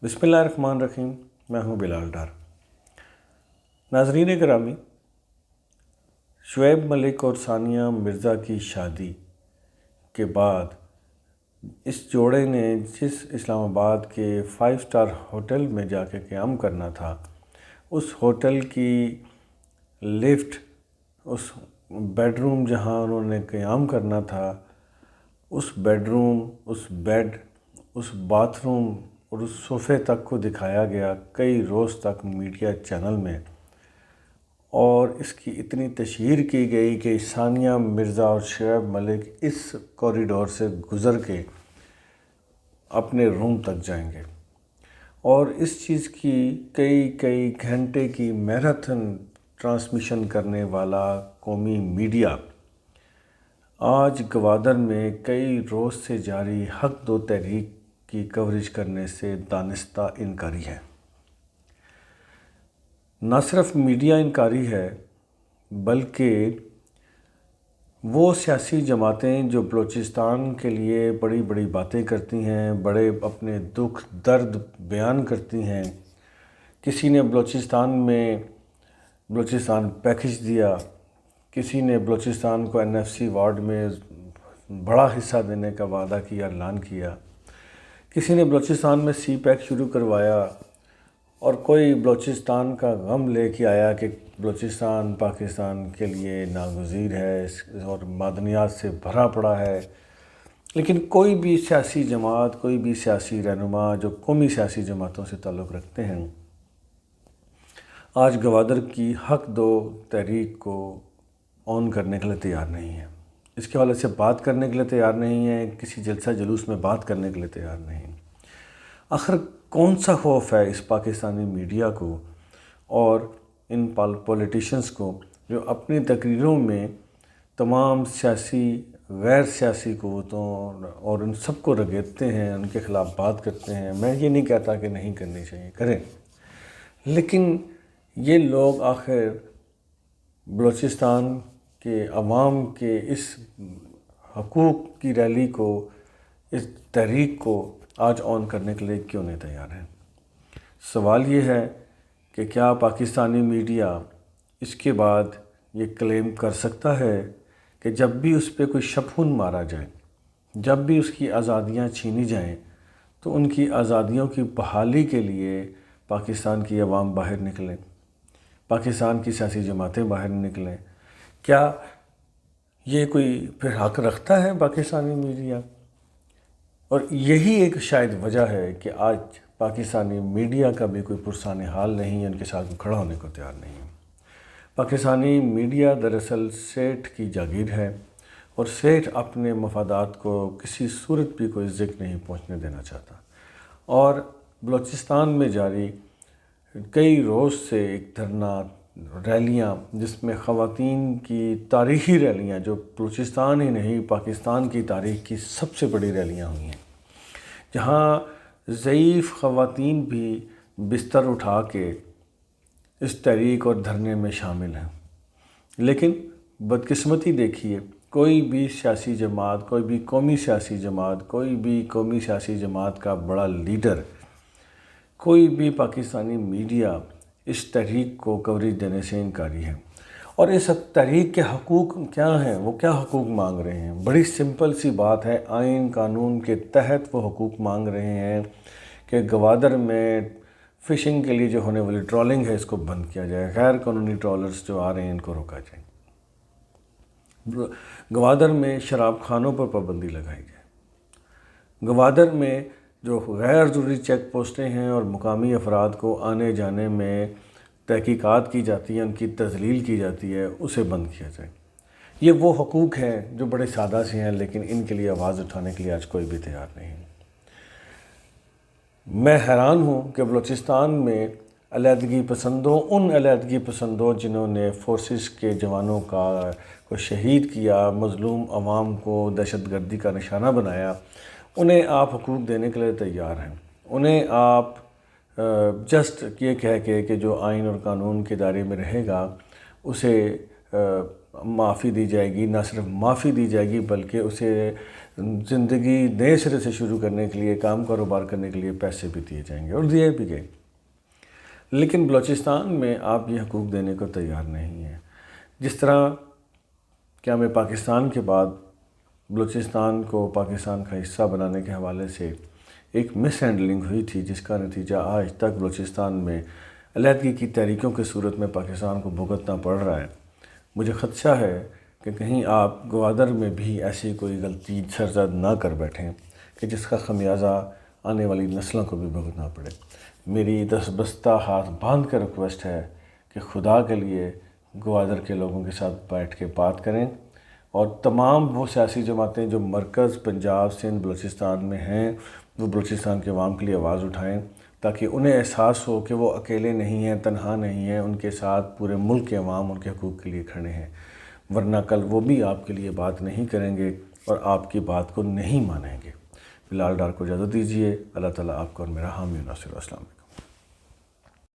بسم اللہ الرحمن الرحیم۔ میں ہوں بلال ڈار۔ ناظرین گرامی، شعیب ملک اور ثانیہ مرزا کی شادی کے بعد اس جوڑے نے جس اسلام آباد کے 5 اسٹار ہوٹل میں جا کے قیام کرنا تھا، اس ہوٹل کی لفٹ، اس بیڈ روم جہاں انہوں نے قیام کرنا تھا، اس بیڈ روم، اس بیڈ، اس باتھ روم اور اس صوفے تک کو دکھایا گیا کئی روز تک میڈیا چینل میں، اور اس کی اتنی تشہیر کی گئی کہ ثانیہ مرزا اور شعیب ملک اس کوریڈور سے گزر کے اپنے روم تک جائیں گے، اور اس چیز کی کئی گھنٹے کی میراتھن ٹرانسمیشن کرنے والا قومی میڈیا آج گوادر میں کئی روز سے جاری حق دو تحریک کی کوریج کرنے سے دانستہ انکاری ہے۔ نہ صرف میڈیا انکاری ہے، بلکہ وہ سیاسی جماعتیں جو بلوچستان کے لیے بڑی بڑی باتیں کرتی ہیں، بڑے اپنے دکھ درد بیان کرتی ہیں۔ کسی نے بلوچستان پیکج دیا، کسی نے بلوچستان کو NFC وارڈ میں بڑا حصہ دینے کا وعدہ کیا، اعلان کیا، کسی نے بلوچستان میں سی پیک شروع کروایا، اور کوئی بلوچستان کا غم لے کے آیا کہ بلوچستان پاکستان کے لیے ناگزیر ہے اور معدنیات سے بھرا پڑا ہے۔ لیکن کوئی بھی سیاسی جماعت، کوئی بھی سیاسی رہنما جو قومی سیاسی جماعتوں سے تعلق رکھتے ہیں، آج گوادر کی حق دو تحریک کو آن کرنے کے لیے تیار نہیں ہے، اس کے حوالے سے بات کرنے کے لیے تیار نہیں ہے، کسی جلسہ جلوس میں بات کرنے کے لیے تیار نہیں۔ آخر کون سا خوف ہے اس پاکستانی میڈیا کو اور ان پولیٹیشنز کو جو اپنی تقریروں میں تمام سیاسی، غیر سیاسی قوتوں اور ان سب کو رگیدتے ہیں، ان کے خلاف بات کرتے ہیں؟ میں یہ نہیں کہتا کہ نہیں کرنی چاہیے، کریں، لیکن یہ لوگ آخر بلوچستان کے عوام کے اس حقوق کی ریلی کو، اس تحریک کو آج آن کرنے کے لیے کیوں نہیں تیار ہیں؟ سوال یہ ہے کہ کیا پاکستانی میڈیا اس کے بعد یہ کلیم کر سکتا ہے کہ جب بھی اس پہ کوئی شبہن مارا جائے، جب بھی اس کی آزادیاں چھینی جائیں، تو ان کی آزادیوں کی بحالی کے لیے پاکستان کی عوام باہر نکلیں، پاکستان کی سیاسی جماعتیں باہر نکلیں؟ کیا یہ کوئی پھر حق رکھتا ہے پاکستانی میڈیا؟ اور یہی ایک شاید وجہ ہے کہ آج پاکستانی میڈیا کا بھی کوئی پرسان حال نہیں ہے، ان کے ساتھ کھڑا ہونے کو تیار نہیں ہے۔ پاکستانی میڈیا دراصل سیٹھ کی جاگیر ہے، اور سیٹھ اپنے مفادات کو کسی صورت بھی کوئی ذکر نہیں پہنچنے دینا چاہتا، اور بلوچستان میں جاری کئی روز سے ایک دھرنا، ریلیاں، جس میں خواتین کی تاریخی ریلیاں، جو بلوچستان ہی نہیں پاکستان کی تاریخ کی سب سے بڑی ریلیاں ہوئی ہیں، جہاں ضعیف خواتین بھی بستر اٹھا کے اس تحریک اور دھرنے میں شامل ہیں۔ لیکن بدقسمتی دیکھیے، کوئی بھی سیاسی جماعت، کوئی بھی قومی سیاسی جماعت، کوئی بھی قومی سیاسی جماعت کا بڑا لیڈر، کوئی بھی پاکستانی میڈیا اس تحریک کو کوریج دینے سے انکاری ہے۔ اور اس تحریک کے حقوق کیا ہیں؟ وہ کیا حقوق مانگ رہے ہیں؟ بڑی سمپل سی بات ہے، آئین قانون کے تحت وہ حقوق مانگ رہے ہیں کہ گوادر میں فشنگ کے لیے جو ہونے والی ٹرالنگ ہے، اس کو بند کیا جائے، غیر قانونی ٹرالرز جو آ رہے ہیں ان کو روکا جائے، گوادر میں شراب خانوں پر پابندی لگائی جائے، گوادر میں جو غیر ضروری چیک پوسٹیں ہیں اور مقامی افراد کو آنے جانے میں تحقیقات کی جاتی ہیں، ان کی تذلیل کی جاتی ہے، اسے بند کیا جائے۔ یہ وہ حقوق ہیں جو بڑے سادہ سے ہیں، لیکن ان کے لیے آواز اٹھانے کے لیے آج کوئی بھی تیار نہیں ہے۔ میں حیران ہوں کہ بلوچستان میں علیحدگی پسندوں، ان علیحدگی پسندوں جنہوں نے فورسز کے جوانوں کو شہید کیا، مظلوم عوام کو دہشت گردی کا نشانہ بنایا، انہیں آپ حقوق دینے کے لیے تیار ہیں، انہیں آپ جسٹ یہ کہہ کے کہ جو آئین اور قانون کے دائرے میں رہے گا اسے معافی دی جائے گی، نہ صرف معافی دی جائے گی بلکہ اسے زندگی نئے سرے سے شروع کرنے کے لیے، کام کاروبار کرنے کے لیے پیسے بھی دیے جائیں گے اور دیے بھی گئے۔ لیکن بلوچستان میں آپ یہ حقوق دینے کو تیار نہیں ہیں۔ جس طرح قیام پاکستان کے بعد بلوچستان کو پاکستان کا حصہ بنانے کے حوالے سے ایک مس ہینڈلنگ ہوئی تھی، جس کا نتیجہ آج تک بلوچستان میں علیحدگی کی تحریکوں کی صورت میں پاکستان کو بھگتنا پڑ رہا ہے۔ مجھے خدشہ ہے کہ کہیں آپ گوادر میں بھی ایسی کوئی غلطی سرزد نہ کر بیٹھیں کہ جس کا خمیازہ آنے والی نسلوں کو بھی بھگتنا پڑے۔ میری دستبستہ ہاتھ باندھ کر ریکویسٹ ہے کہ خدا کے لیے گوادر کے لوگوں کے ساتھ بیٹھ کے بات کریں، اور تمام وہ سیاسی جماعتیں جو مرکز پنجاب، سندھ، بلوچستان میں ہیں، وہ بلوچستان کے عوام کے لیے آواز اٹھائیں تاکہ انہیں احساس ہو کہ وہ اکیلے نہیں ہیں، تنہا نہیں ہیں، ان کے ساتھ پورے ملک کے عوام ان کے حقوق کے لیے کھڑے ہیں۔ ورنہ کل وہ بھی آپ کے لیے بات نہیں کریں گے اور آپ کی بات کو نہیں مانیں گے۔ بلال ڈار کو اجازت دیجیے۔ اللہ تعالیٰ آپ کو اور میرا حامی و ناصر و اسلام۔